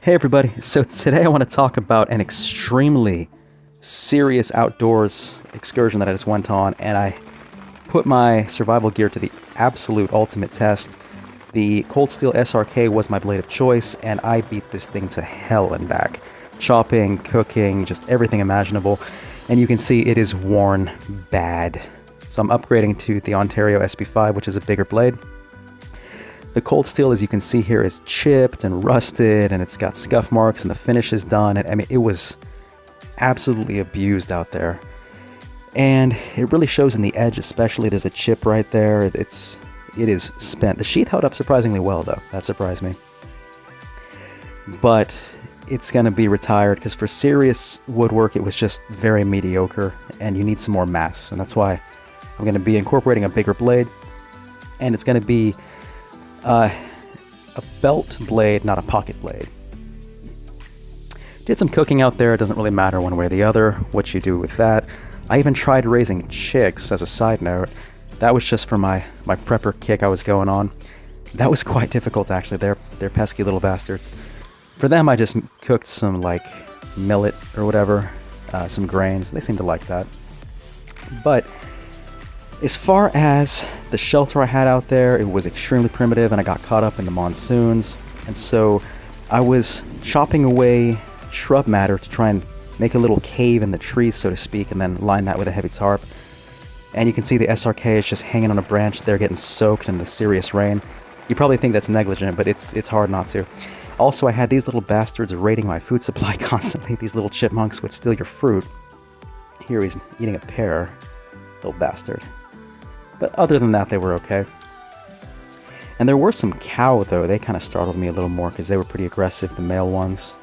Hey everybody, so today I want to talk about an extremely serious outdoors excursion that I just went on, and I put my survival gear to the absolute ultimate test. The Cold Steel SRK was my blade of choice, and I beat this thing to hell and back. Chopping, cooking, just everything imaginable, and you can see it is worn bad. So I'm upgrading to the Ontario SP5, which is a bigger blade. The cold steel, as you can see here, is chipped and rusted, and it's got scuff marks, and the finish is done. And I mean, it was absolutely abused out there. And it really shows in the edge, especially. There's a chip right there. It is spent. The sheath held up surprisingly well, though. That surprised me. But it's going to be retired, because for serious woodwork, it was just very mediocre, and you need some more mass. And that's why I'm going to be incorporating a bigger blade, and it's going to be a belt blade, not a pocket blade. Did some cooking out there. It doesn't really matter one way or the other what you do with that. I even tried raising chicks as a side note. That was just for my prepper kick I was going on. That was quite difficult, actually. They're pesky little bastards. For them, I just cooked some like millet or whatever, some grains. They seem to like that. But as far as the shelter I had out there, it was extremely primitive, and I got caught up in the monsoons. And so I was chopping away shrub matter to try and make a little cave in the trees, so to speak, and then line that with a heavy tarp. And you can see the SRK is just hanging on a branch there, getting soaked in the serious rain. You probably think that's negligent, but it's hard not to. Also, I had these little bastards raiding my food supply constantly. These little chipmunks would steal your fruit. Here he's eating a pear, little bastard. But other than that, they were okay. And there were some cow, though. They kind of startled me a little more because they were pretty aggressive, the male ones.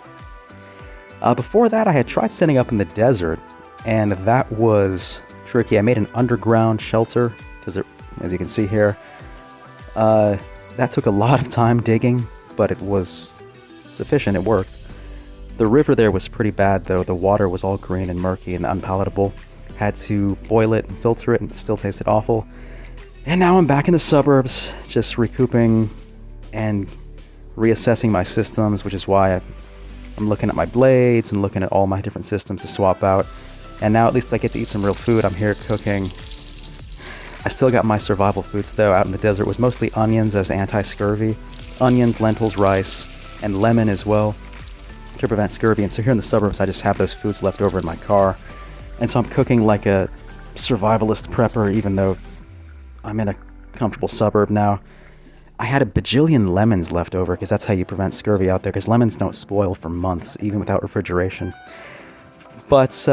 Before that, I had tried setting up in the desert, and that was tricky. I made an underground shelter because, as you can see here, that took a lot of time digging, but it was sufficient. It worked. The river there was pretty bad, though. The water was all green and murky and unpalatable. Had to boil it and filter it, and it still tasted awful. And now I'm back in the suburbs, just recouping and reassessing my systems, which is why I'm looking at my blades and looking at all my different systems to swap out. And now at least I get to eat some real food. I'm here cooking. I still got my survival foods, though. Out in the desert was mostly onions as anti-scurvy. Onions, lentils, rice, and lemon as well to prevent scurvy. And so here in the suburbs, I just have those foods left over in my car. And so I'm cooking like a survivalist prepper, even though I'm in a comfortable suburb now. I had a bajillion lemons left over, because that's how you prevent scurvy out there, because lemons don't spoil for months, even without refrigeration. But,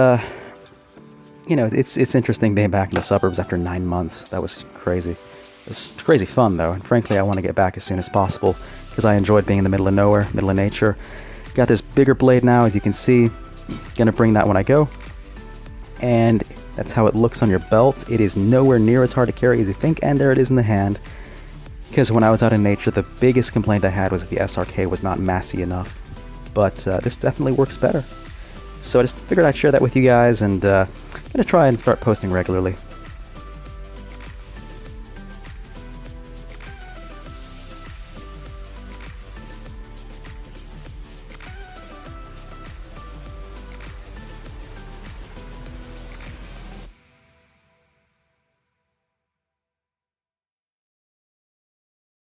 you know, it's interesting being back in the suburbs after 9 months. That was crazy. It was crazy fun, though, and frankly, I want to get back as soon as possible, because I enjoyed being in the middle of nowhere, middle of nature. Got this bigger blade now, as you can see. Gonna bring that when I go. And that's how it looks on your belt. It is nowhere near as hard to carry as you think, and there it is in the hand. Because when I was out in nature, the biggest complaint I had was that the SRK was not massy enough. But this definitely works better. So I just figured I'd share that with you guys, and I'm going to try and start posting regularly.